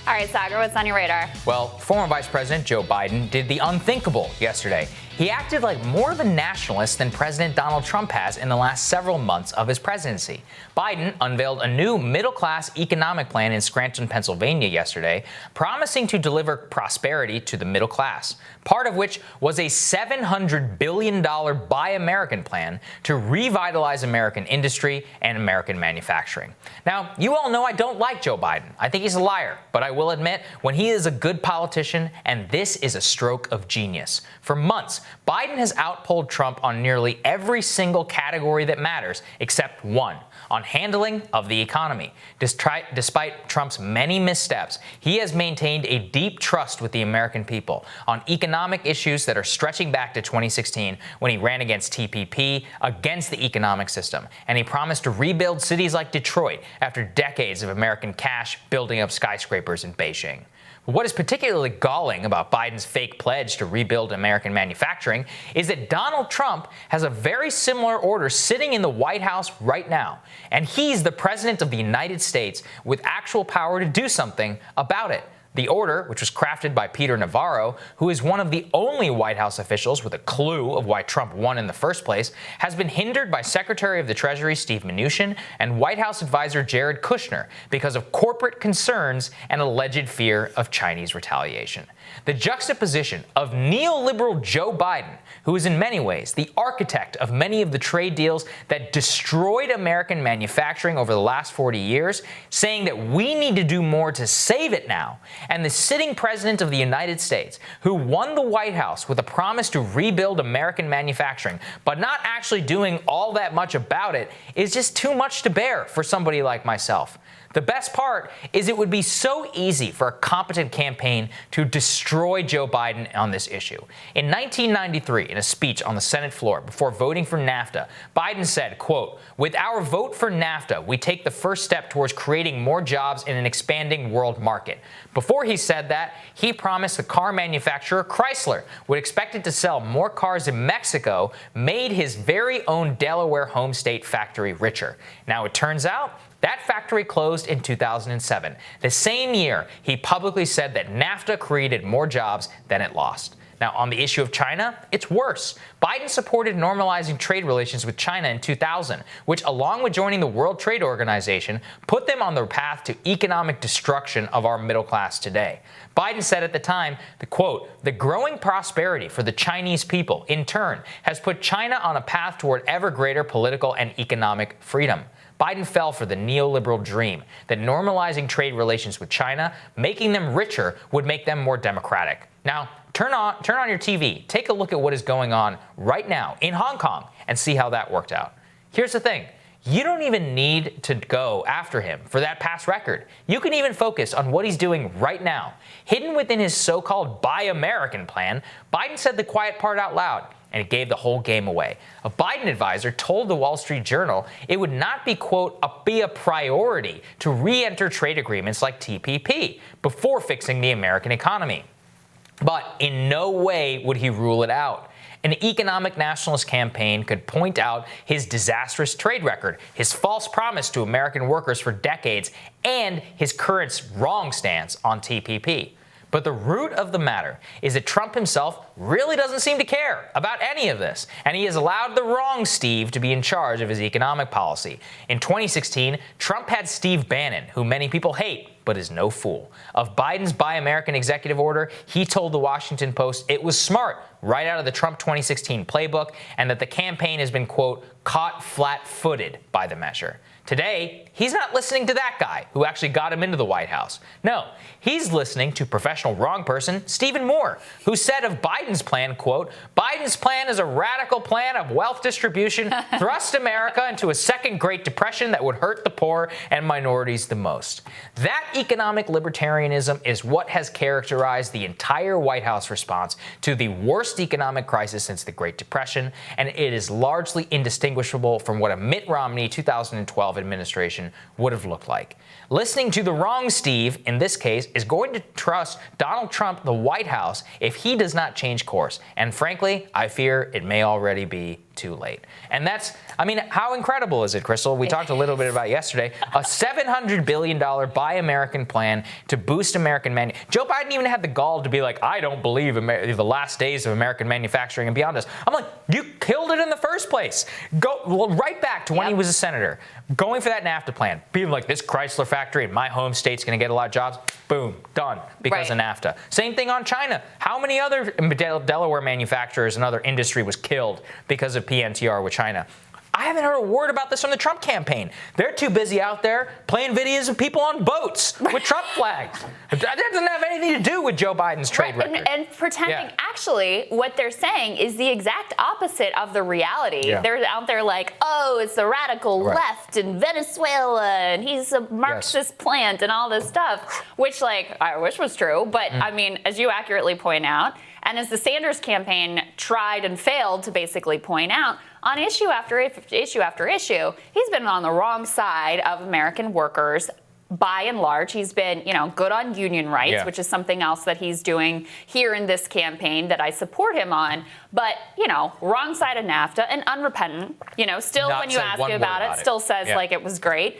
All right, Saagar, what's on your radar? Well, former Vice President Joe Biden did the unthinkable yesterday. He acted like more of a nationalist than President Donald Trump has in the last several months of his presidency. Biden unveiled a new middle-class economic plan in Scranton, Pennsylvania yesterday, promising to deliver prosperity to the middle class, part of which was a $700 billion Buy American plan to revitalize American industry and American manufacturing. Now, you all know I don't like Joe Biden. I think he's a liar, but I will admit, when he is a good politician, and this is a stroke of genius. For months, Biden has outpolled Trump on nearly every single category that matters, except one, on handling of the economy. Despite Trump's many missteps, he has maintained a deep trust with the American people on economic issues that are stretching back to 2016 when he ran against TPP, against the economic system, and he promised to rebuild cities like Detroit after decades of American cash building up skyscrapers in Beijing. What is particularly galling about Biden's fake pledge to rebuild American manufacturing is that Donald Trump has a very similar order sitting in the White House right now, and he's the president of the United States with actual power to do something about it. The order, which was crafted by Peter Navarro, who is one of the only White House officials with a clue of why Trump won in the first place, has been hindered by Secretary of the Treasury Steve Mnuchin and White House advisor Jared Kushner because of corporate concerns and alleged fear of Chinese retaliation. The juxtaposition of neoliberal Joe Biden, who is in many ways the architect of many of the trade deals that destroyed American manufacturing over the last 40 years, saying that we need to do more to save it now, and the sitting president of the United States, who won the White House with a promise to rebuild American manufacturing, but not actually doing all that much about it, is just too much to bear for somebody like myself. The best part is it would be so easy for a competent campaign to destroy Joe Biden on this issue. In 1993, in a speech on the Senate floor before voting for NAFTA, Biden said, quote, "With our vote for NAFTA, we take the first step towards creating more jobs in an expanding world market." Before he said that, he promised the car manufacturer Chrysler would expect it to sell more cars in Mexico, made his very own Delaware home state factory richer. Now, it turns out that factory closed in 2007, the same year he publicly said that NAFTA created more jobs than it lost. Now, on the issue of China, it's worse. Biden supported normalizing trade relations with China in 2000, which, along with joining the World Trade Organization, put them on their path to economic destruction of our middle class today. Biden said at the time, "The growing prosperity for the Chinese people, in turn, has put China on a path toward ever greater political and economic freedom." Biden fell for the neoliberal dream that normalizing trade relations with China, making them richer, would make them more democratic. Now, turn on your TV, take a look at what is going on right now in Hong Kong, and see how that worked out. Here's the thing. You don't even need to go after him for that past record. You can even focus on what he's doing right now. Hidden within his so-called Buy American plan, Biden said the quiet part out loud, and it gave the whole game away. A Biden advisor told the Wall Street Journal it would not be, quote, be a priority to re-enter trade agreements like TPP before fixing the American economy. But in no way would he rule it out. An economic nationalist campaign could point out his disastrous trade record, his false promise to American workers for decades, and his current wrong stance on TPP. But the root of the matter is that Trump himself really doesn't seem to care about any of this, and he has allowed the wrong Steve to be in charge of his economic policy. In 2016, Trump had Steve Bannon, who many people hate, but is no fool. Of Biden's Buy American executive order, he told the Washington Post it was smart, right out of the Trump 2016 playbook, and that the campaign has been, quote, caught flat-footed by the measure. Today, he's not listening to that guy who actually got him into the White House. No, he's listening to professional wrong person Stephen Moore, who said of Biden's plan, quote, "Biden's plan is a radical plan of wealth distribution, thrust America into a second Great Depression that would hurt the poor and minorities the most." That economic libertarianism is what has characterized the entire White House response to the worst economic crisis since the Great Depression, and it is largely indistinguishable from what a Mitt Romney 2012 administration would have looked like. Listening to the wrong Steve, in this case, is going to trust Donald Trump, the White House, if he does not change course. And frankly, I fear it may already be too late. And that's, I mean, how incredible is it, Crystal? We talked a little bit about it yesterday. A $700 billion Buy American plan to boost American Joe Biden even had the gall to be like, I don't believe the last days of American manufacturing and beyond us. I'm like, you killed it in the first place. Go right back to when he was a senator, going for that NAFTA plan, being like, this Chrysler factory in my home state's going to get a lot of jobs. Boom, done because of NAFTA. Same thing on China. How many other Delaware manufacturers and other industry was killed because of PNTR with China? I haven't heard a word about this from the Trump campaign. They're too busy out there playing videos of people on boats with Trump flags. That doesn't have anything to do with Joe Biden's trade record. And pretending, actually, what they're saying is the exact opposite of the reality. They're out there like, oh, it's the radical left in Venezuela, and he's a Marxist plant and all this stuff, which, like, I wish was true. But, I mean, as you accurately point out, and as the Sanders campaign tried and failed to basically point out, on issue after issue after issue, he's been on the wrong side of American workers. By and large, he's been, good on union rights, which is something else that he's doing here in this campaign that I support him on. But, wrong side of NAFTA and unrepentant, still Not when you ask him about it, still says like it was great.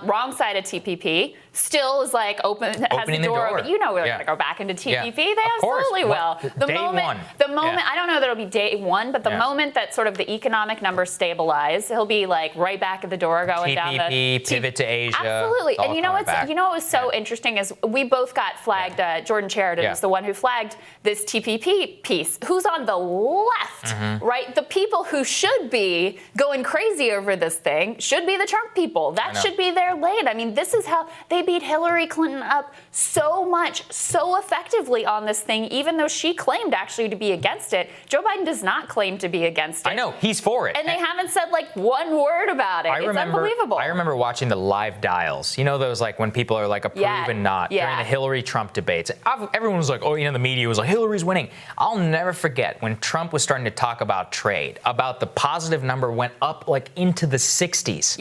Wrong side of TPP, still is like opening the door. But we're going to go back into TPP. They absolutely will. The moment, I don't know that it'll be day one, but the moment that sort of the economic numbers stabilize, he'll be like right back at the door going down the TPP, pivot to Asia. Absolutely. And what was so interesting is we both got flagged. Jordan Sheridan is the one who flagged this TPP piece. Who's on the left, right? The people who should be going crazy over this thing should be the Trump people. That should be their lane. I mean, this is how they beat Hillary Clinton up so much, so effectively on this thing, even though she claimed actually to be against it. Joe Biden does not claim to be against it. I know, he's for it. And they haven't said like one word about it. It's unbelievable. I remember watching the live dials. Those like when people are like approve and not during the Hillary Trump debates. Everyone was like, the media was like, Hillary's winning. I'll never forget when Trump was starting to talk about trade, about the positive number went up like into the 60s.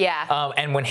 And when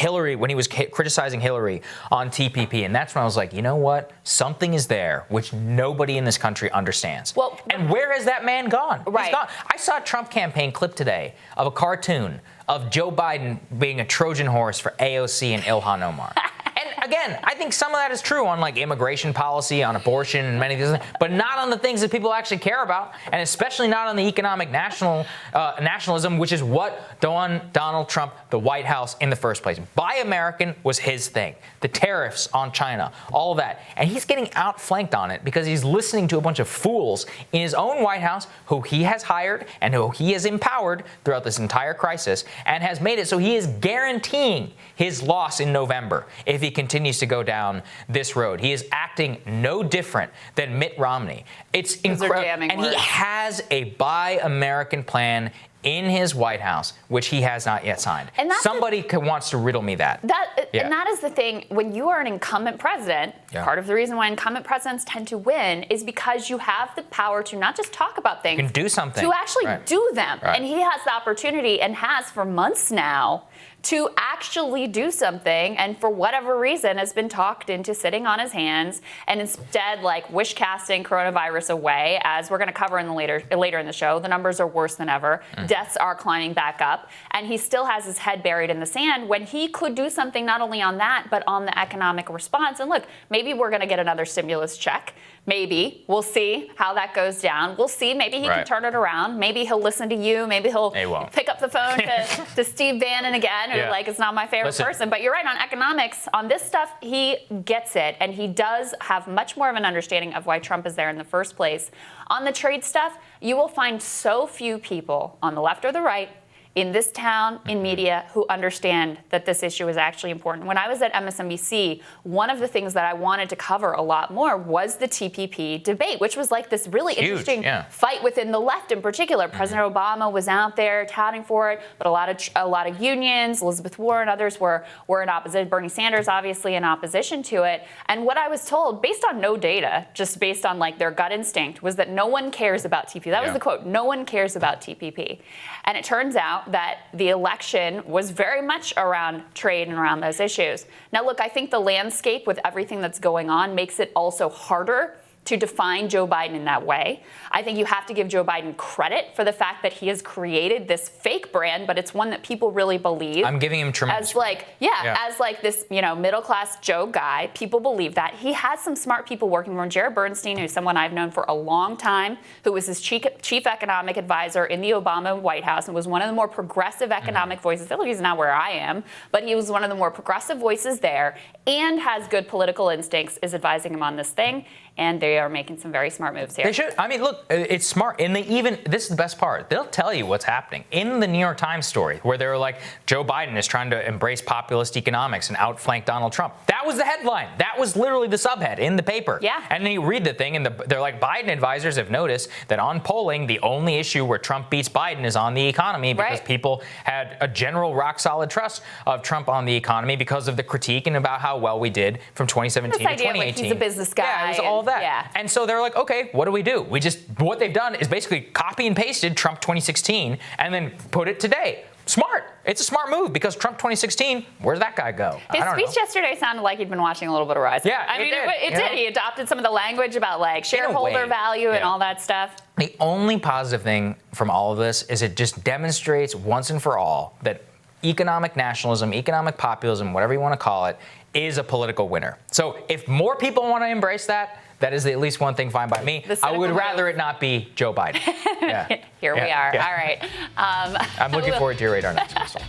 he was criticizing Hillary on TPP, and that's when I was like, you know what? Something is there which nobody in this country understands. Well, and where has that man gone? Right. He's gone. I saw a Trump campaign clip today of a cartoon of Joe Biden being a Trojan horse for AOC and Ilhan Omar. And again, I think some of that is true on like immigration policy, on abortion, and many of these things, but not on the things that people actually care about, and especially not on the economic nationalism, which is what Donald Trump, the White House, in the first place. Buy American was his thing. The tariffs on China, all of that. And he's getting outflanked on it because he's listening to a bunch of fools in his own White House who he has hired and who he has empowered throughout this entire crisis and has made it so he is guaranteeing his loss in November if he continues to go down this road. He is acting no different than Mitt Romney. It's incredible. And he has a Buy American plan in his White House, which he has not yet signed. And somebody wants to riddle me that. And that is the thing. When you are an incumbent president, part of the reason why incumbent presidents tend to win is because you have the power to not just talk about things, you can do something, to actually do them. And he has the opportunity, and has for months now, to actually do something, and for whatever reason has been talked into sitting on his hands and instead like wish casting coronavirus away. As we're going to cover in the later in the show, the numbers are worse than ever. Deaths are climbing back up, and he still has his head buried in the sand when he could do something not only on that but on the economic response. And look, maybe we're going to get another stimulus check. Maybe. We'll see how that goes down. We'll see. Maybe he can turn it around. Maybe he'll listen to you. Maybe he'll pick up the phone to Steve Bannon again, who like is not my favorite person. But you're right, on economics, on this stuff, he gets it. And he does have much more of an understanding of why Trump is there in the first place. On the trade stuff, you will find so few people on the left or the right in this town, in media, who understand that this issue is actually important. When I was at MSNBC, one of the things that I wanted to cover a lot more was the TPP debate, which was like this really interesting fight within the left in particular. President Obama was out there touting for it, but a lot of unions, Elizabeth Warren, others were in opposition. Bernie Sanders, obviously, in opposition to it. And what I was told, based on no data, just based on like their gut instinct, was that no one cares about TPP. That was the quote. No one cares about TPP. And it turns out that the election was very much around trade and around those issues. Now, look, I think the landscape with everything that's going on makes it also harder to define Joe Biden in that way. I think you have to give Joe Biden credit for the fact that he has created this fake brand, but it's one that people really believe. I'm giving him tremendous. As like this, middle class Joe guy. People believe that. He has some smart people working for him. Jared Bernstein, who's someone I've known for a long time, who was his chief economic advisor in the Obama White House and was one of the more progressive economic voices. Look, he's not where I am, but he was one of the more progressive voices there and has good political instincts, is advising him on this thing. And they are making some very smart moves here. They should. I mean, look, it's smart. And this is the best part. They'll tell you what's happening. In the New York Times story, where they were like, Joe Biden is trying to embrace populist economics and outflank Donald Trump. That was the headline. That was literally the subhead in the paper. Yeah. And then you read the thing, and they're like, Biden advisors have noticed that on polling, the only issue where Trump beats Biden is on the economy, because people had a general rock-solid trust of Trump on the economy because of the critique and about how well we did from 2017 to 2018. Like he's a business guy. Yeah, it was all that. Yeah. And so they're like, okay, what do we do? What they've done is basically copy and pasted Trump 2016 and then put it today. Smart. It's a smart move, because Trump 2016, where's that guy go? His speech yesterday sounded like he'd been watching a little bit of Rise. Yeah, it did. He adopted some of the language about like shareholder value and all that stuff. The only positive thing from all of this is it just demonstrates once and for all that economic nationalism, economic populism, whatever you want to call it, is a political winner. So if more people want to embrace that, that is at least one thing fine by me. I would rather it not be Joe Biden. Here we are. Yeah. All right. I'm looking forward to your radar next, Crystal.